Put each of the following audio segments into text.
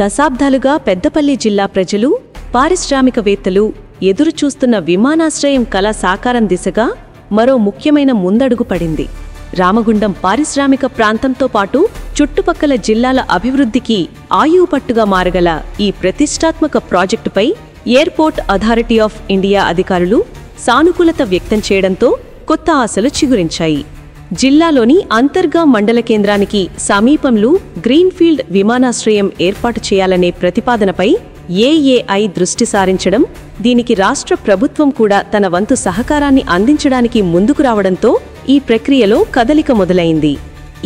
దశాబ్దాలుగా పెద్దపల్లి జిల్లా ప్రజలు, పారిశ్రామికవేత్తలు ఎదురుచూస్తున్న విమానాశ్రయం కల సాకారం దిశగా మరో ముఖ్యమైన ముందడుగు పడింది. రామగుండం పారిశ్రామిక ప్రాంతంతో పాటు చుట్టుపక్కల జిల్లాల అభివృద్ధికి ఆయువుపట్టుగా మారగల ఈ ప్రతిష్టాత్మక ప్రాజెక్టుపై ఎయిర్పోర్ట్ అథారిటీ ఆఫ్ ఇండియా అధికారులు సానుకూలత వ్యక్తం చేయడంతో కొత్త ఆశలు చిగురించాయి. జిల్లాలోని అంతర్గాం మండల కేంద్రానికి సమీపంలో గ్రీన్ఫీల్డ్ విమానాశ్రయం ఏర్పాటు చేయాలనే ప్రతిపాదనపై ఏఏఐ దృష్టి సారించడం, దీనికి రాష్ట్ర ప్రభుత్వం కూడా తన వంతు సహకారాన్ని అందించడానికి ముందుకు రావడంతో ఈ ప్రక్రియలో కదలిక మొదలైంది.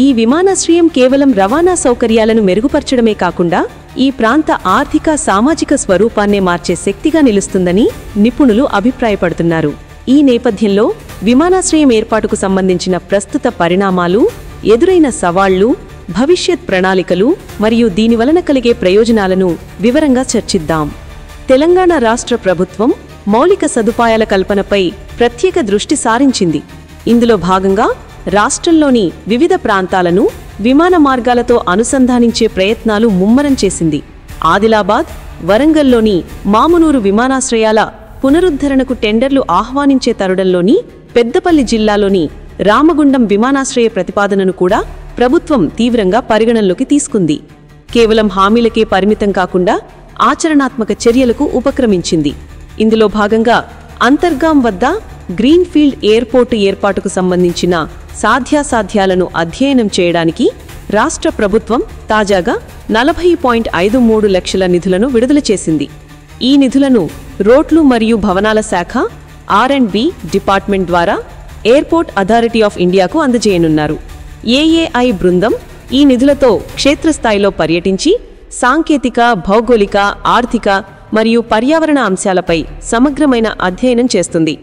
ఈ విమానాశ్రయం కేవలం రవాణా సౌకర్యాలను మెరుగుపరచడమే కాకుండా ఈ ప్రాంత ఆర్థిక, సామాజిక స్వరూపాన్నే మార్చే శక్తిగా నిలుస్తుందని నిపుణులు అభిప్రాయపడుతున్నారు. ఈ నేపథ్యంలో విమానాశ్రయం ఏర్పాటుకు సంబంధించిన ప్రస్తుత పరిణామాలు, ఎదురైన సవాళ్లు, భవిష్యత్ ప్రణాళికలు మరియు దీనివలన కలిగే ప్రయోజనాలను వివరంగా చర్చిద్దాం. తెలంగాణ రాష్ట్ర ప్రభుత్వం మౌలిక సదుపాయాల కల్పనపై ప్రత్యేక దృష్టి సారించింది. ఇందులో భాగంగా రాష్ట్రంలోని వివిధ ప్రాంతాలను విమాన మార్గాలతో అనుసంధానించే ప్రయత్నాలు ముమ్మరం చేసింది. ఆదిలాబాద్, వరంగల్లోని మామునూరు విమానాశ్రయాల పునరుద్ధరణకు టెండర్లు ఆహ్వానించే తరుణంలోని పెద్దపల్లి జిల్లాలోని రామగుండం విమానాశ్రయ ప్రతిపాదనను కూడా ప్రభుత్వం తీవ్రంగా పరిగణనలోకి తీసుకుంది. కేవలం హామీలకే పరిమితం కాకుండా ఆచరణాత్మక చర్యలకు ఉపక్రమించింది. ఇందులో భాగంగా అంతర్గాం వద్ద గ్రీన్ఫీల్డ్ ఎయిర్పోర్టు ఏర్పాటుకు సంబంధించిన సాధ్యాసాధ్యాలను అధ్యయనం చేయడానికి రాష్ట్ర ప్రభుత్వం తాజాగా 40.53 లక్షల నిధులను విడుదల చేసింది. ఈ నిధులను రోడ్లు మరియు భవనాల శాఖ R&B డిపార్ట్మెంట్ ద్వారా ఎయిర్పోర్ట్ అథారిటీ ఆఫ్ ఇండియాకు అందజేయనున్నారు. ఏఏఐ బృందం ఈ నిధులతో క్షేత్రస్థాయిలో పర్యటించి సాంకేతిక, భౌగోళిక, ఆర్థిక మరియు పర్యావరణ అంశాలపై సమగ్రమైన అధ్యయనం చేస్తుంది.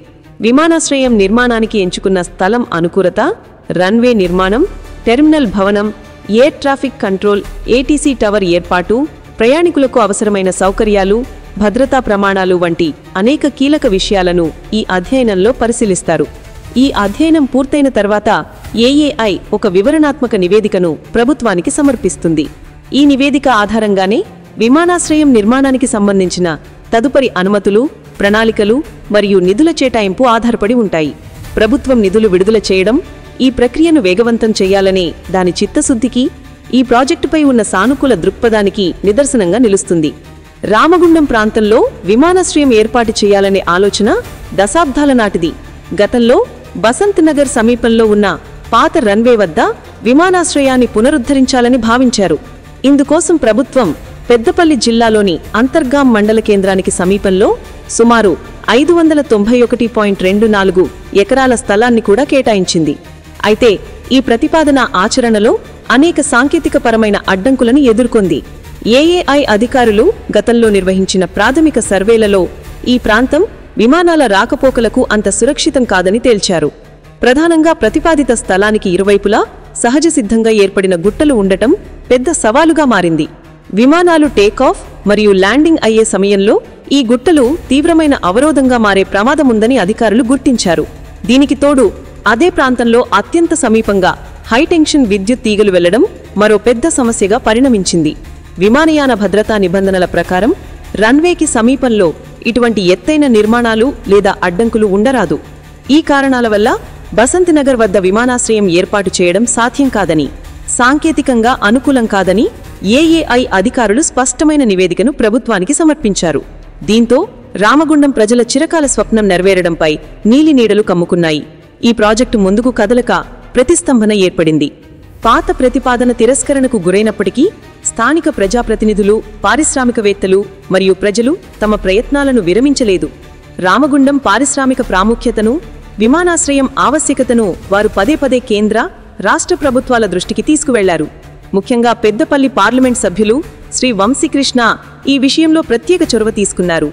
విమానాశ్రయం నిర్మాణానికి ఎంచుకున్న స్థలం అనుకూలత, రన్వే నిర్మాణం, టెర్మినల్ భవనం, air traffic control, ATC tower ఏర్పాటు, ప్రయాణికులకు అవసరమైన సౌకర్యాలు, భద్రతా ప్రమాణాలు వంటి అనేక కీలక విషయాలను ఈ అధ్యయనంలో పరిశీలిస్తారు. ఈ అధ్యయనం పూర్తయిన తర్వాత ఏఏఐ ఒక వివరణాత్మక నివేదికను ప్రభుత్వానికి సమర్పిస్తుంది. ఈ నివేదిక ఆధారంగానే విమానాశ్రయం నిర్మాణానికి సంబంధించిన తదుపరి అనుమతులు, ప్రణాళికలు మరియు నిధుల కేటాయింపు ఆధారపడి ఉంటాయి. ప్రభుత్వం నిధులు విడుదల చేయడం ఈ ప్రక్రియను వేగవంతం చేయాలనే దాని చిత్తశుద్ధికి, ఈ ప్రాజెక్టుపై ఉన్న సానుకూల దృక్పథానికి నిదర్శనంగా నిలుస్తుంది. రామగుండం ప్రాంతంలో విమానాశ్రయం ఏర్పాటు చేయాలనే ఆలోచన దశాబ్దాల నాటిది. గతంలో బసంత్ నగర్ సమీపంలో ఉన్న పాత రన్వే వద్ద విమానాశ్రయాన్ని పునరుద్ధరించాలని భావించారు. ఇందుకోసం ప్రభుత్వం పెద్దపల్లి జిల్లాలోని అంతర్గాం మండల కేంద్రానికి సమీపంలో సుమారు 591.24 ఎకరాల స్థలాన్ని కూడా కేటాయించింది. అయితే ఈ ప్రతిపాదన ఆచరణలో అనేక సాంకేతికపరమైన అడ్డంకులను ఎదుర్కొంది. ఏఏఐ అధికారులు గతంలో నిర్వహించిన ప్రాథమిక సర్వేలలో ఈ ప్రాంతం విమానాల రాకపోకలకు అంత సురక్షితం కాదని తేల్చారు. ప్రధానంగా ప్రతిపాదిత స్థలానికి ఇరువైపులా సహజ సిద్ధంగా ఏర్పడిన గుట్టలు ఉండటం పెద్ద సవాలుగా మారింది. విమానాలు టేకాఫ్ మరియు ల్యాండింగ్ అయ్యే సమయంలో ఈ గుట్టలు తీవ్రమైన అవరోధంగా మారే ప్రమాదముందని అధికారులు గుర్తించారు. దీనికి తోడు అదే ప్రాంతంలో అత్యంత సమీపంగా హైటెన్షన్ విద్యుత్ తీగలు వెళ్లడం మరో పెద్ద సమస్యగా పరిణమించింది. విమానయాన భద్రతా నిబంధనల ప్రకారం రన్వేకి సమీపంలో ఇటువంటి ఎత్తైన నిర్మాణాలు లేదా అడ్డంకులు ఉండరాదు. ఈ కారణాల వల్ల బసంత్ నగర్ వద్ద విమానాశ్రయం ఏర్పాటు చేయడం సాధ్యం కాదని, సాంకేతికంగా అనుకూలం కాదని ఏఏఐ అధికారులు స్పష్టమైన నివేదికను ప్రభుత్వానికి సమర్పించారు. దీంతో రామగుండం ప్రజల చిరకాల స్వప్నం నెరవేరడంపై నీలినీడలు కమ్ముకున్నాయి. ఈ ప్రాజెక్టు ముందుకు కదలక ప్రతిస్తంభన ఏర్పడింది. పాత ప్రతిపాదన తిరస్కరణకు గురైనప్పటికీ స్థానిక ప్రజాప్రతినిధులు, పారిశ్రామికవేత్తలు మరియు ప్రజలు తమ ప్రయత్నాలను విరమించలేదు. రామగుండం పారిశ్రామిక ప్రాముఖ్యతను, విమానాశ్రయం ఆవశ్యకతను వారు పదే పదే కేంద్ర, రాష్ట్ర ప్రభుత్వాల దృష్టికి తీసుకువెళ్లారు. ముఖ్యంగా పెద్దపల్లి పార్లమెంట్ సభ్యులు శ్రీ వంశీకృష్ణ ఈ విషయంలో ప్రత్యేక చొరవ తీసుకున్నారు.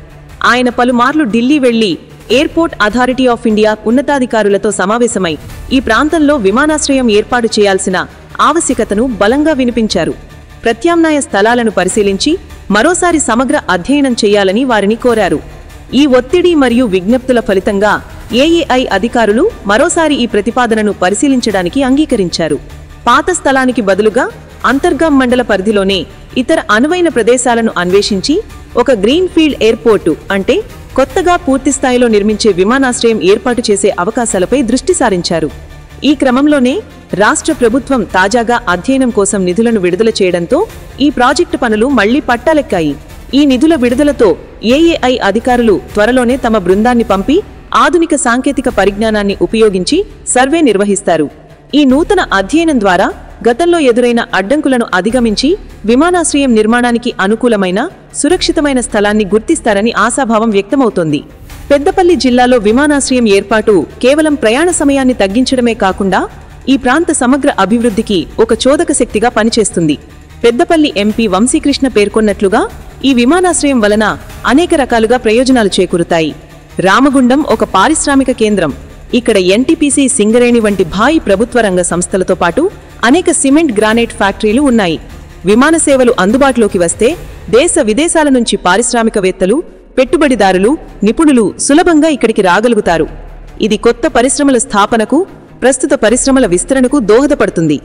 ఆయన పలుమార్లు ఢిల్లీ వెళ్లి ఎయిర్పోర్ట్ అథారిటీ ఆఫ్ ఇండియా ఉన్నతాధికారులతో సమావేశమై ఈ ప్రాంతంలో విమానాశ్రయం ఏర్పాటు చేయాల్సిన ఆవశ్యకతను బలంగా వినిపించారు. ప్రత్యామ్నాయ స్థలాలను పరిశీలించి మరోసారి సమగ్ర అధ్యయనం చేయాలని వారిని కోరారు. ఈ ఒత్తిడి మరియు విజ్ఞప్తుల ఫలితంగా ఏఏఐ అధికారులు మరోసారి ఈ ప్రతిపాదనను పరిశీలించడానికి అంగీకరించారు. పాత స్థలానికి బదులుగా అంతర్గాం మండల పరిధిలోనే ఇతర అనువైన ప్రదేశాలను అన్వేషించి ఒక గ్రీన్ఫీల్డ్ ఎయిర్పోర్టు అంటే కొత్తగా పూర్తిస్థాయిలో నిర్మించే విమానాశ్రయం ఏర్పాటు చేసే అవకాశాలపై దృష్టి సారించారు. ఈ క్రమంలోనే రాష్ట్ర ప్రభుత్వం తాజాగా అధ్యయనం కోసం నిధులను విడుదల చేయడంతో ఈ ప్రాజెక్టు పనులు మళ్లీ పట్టాలెక్కాయి. ఈ నిధుల విడుదలతో ఏఏఐ అధికారులు త్వరలోనే తమ బృందాన్ని పంపి ఆధునిక సాంకేతిక పరిజ్ఞానాన్ని ఉపయోగించి సర్వే నిర్వహిస్తారు. ఈ నూతన అధ్యయనం ద్వారా గతంలో ఎదురైన అడ్డంకులను అధిగమించి విమానాశ్రయం నిర్మాణానికి అనుకూలమైన సురక్షితమైన స్థలాన్ని గుర్తిస్తారని ఆశాభావం వ్యక్తమవుతోంది. పెద్దపల్లి జిల్లాలో విమానాశ్రయం ఏర్పాటు కేవలం ప్రయాణ సమయాన్ని తగ్గించడమే కాకుండా ఈ ప్రాంత సమగ్ర అభివృద్ధికి ఒక చోదక శక్తిగా పనిచేస్తుంది. పెద్దపల్లి ఎంపీ వంశీకృష్ణ పేర్కొన్నట్లుగా ఈ విమానాశ్రయం వలన అనేక రకాలుగా ప్రయోజనాలు చేకూరుతాయి. రామగుండం ఒక పారిశ్రామిక కేంద్రం. ఇక్కడ ఎన్టీపీసీ, సింగరేణి వంటి భారీ ప్రభుత్వ రంగ సంస్థలతో పాటు అనేక సిమెంట్, గ్రానైట్ ఫ్యాక్టరీలు ఉన్నాయి. విమాన సేవలు అందుబాటులోకి వస్తే దేశ విదేశాల నుంచి పారిశ్రామికవేత్తలు, పెట్టుబడిదారులు, నిపుణులు సులభంగా ఇక్కడికి రాగలుగుతారు. ఇది కొత్త పరిశ్రమల స్థాపనకు, ప్రస్తుత పరిశ్రమల విస్తరణకు దోహదపడుతుంది.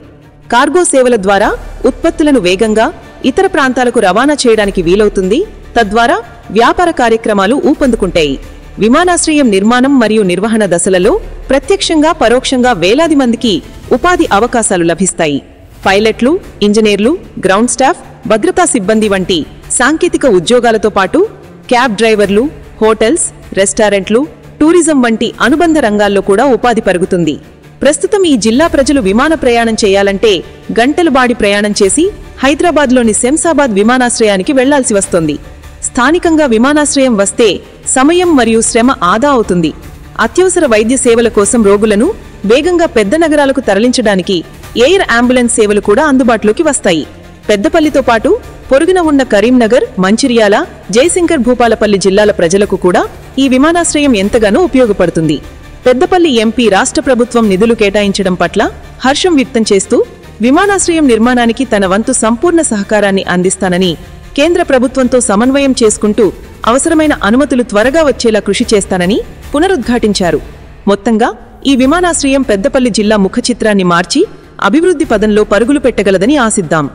కార్గో సేవల ద్వారా ఉత్పత్తులను వేగంగా ఇతర ప్రాంతాలకు రవాణా చేయడానికి వీలవుతుంది. తద్వారా వ్యాపార కార్యక్రమాలు ఊపందుకుంటాయి. విమానాశ్రయం నిర్మాణం మరియు నిర్వహణ దశలలో ప్రత్యక్షంగా, పరోక్షంగా వేలాది మందికి ఉపాధి అవకాశాలు లభిస్తాయి. పైలట్లు, ఇంజనీర్లు, గ్రౌండ్ స్టాఫ్, భద్రతా సిబ్బంది వంటి సాంకేతిక ఉద్యోగాలతో పాటు క్యాబ్ డ్రైవర్లు, హోటల్స్, రెస్టారెంట్లు, టూరిజం వంటి అనుబంధ రంగాల్లో కూడా ఉపాధి పెరుగుతుంది. ప్రస్తుతం ఈ జిల్లా ప్రజలు విమాన ప్రయాణం చేయాలంటే గంటల బాడి ప్రయాణం చేసి హైదరాబాద్లోని శంషాబాద్ విమానాశ్రయానికి వెళ్లాల్సి వస్తోంది. స్థానికంగా విమానాశ్రయం వస్తే సమయం మరియు శ్రమ ఆదా అవుతుంది. అత్యవసర వైద్య సేవల కోసం రోగులను వేగంగా పెద్ద నగరాలకు తరలించడానికి ఎయిర్ అంబులెన్స్ సేవలు కూడా అందుబాటులోకి వస్తాయి. పెద్దపల్లితో పాటు పొరుగున ఉన్న కరీంనగర్, మంచిర్యాల, జయశంకర్, భూపాలపల్లి జిల్లాల ప్రజలకు కూడా ఈ విమానాశ్రయం ఎంతగానో ఉపయోగపడుతుంది. పెద్దపల్లి ఎంపీ రాష్ట్ర ప్రభుత్వం నిధులు కేటాయించడం పట్ల హర్షం వ్యక్తం చేస్తూ విమానాశ్రయం నిర్మాణానికి తన వంతు సంపూర్ణ సహకారాన్ని అందిస్తానని, కేంద్ర ప్రభుత్వంతో సమన్వయం చేసుకుంటూ అవసరమైన అనుమతులు త్వరగా వచ్చేలా కృషి చేస్తానని పునరుద్ఘాటించారు. మొత్తంగా ఈ విమానాశ్రయం పెద్దపల్లి జిల్లా ముఖచిత్రాన్ని మార్చి అభివృద్ధి పదంలో పరుగులు పెట్టగలదని ఆశిద్దాం.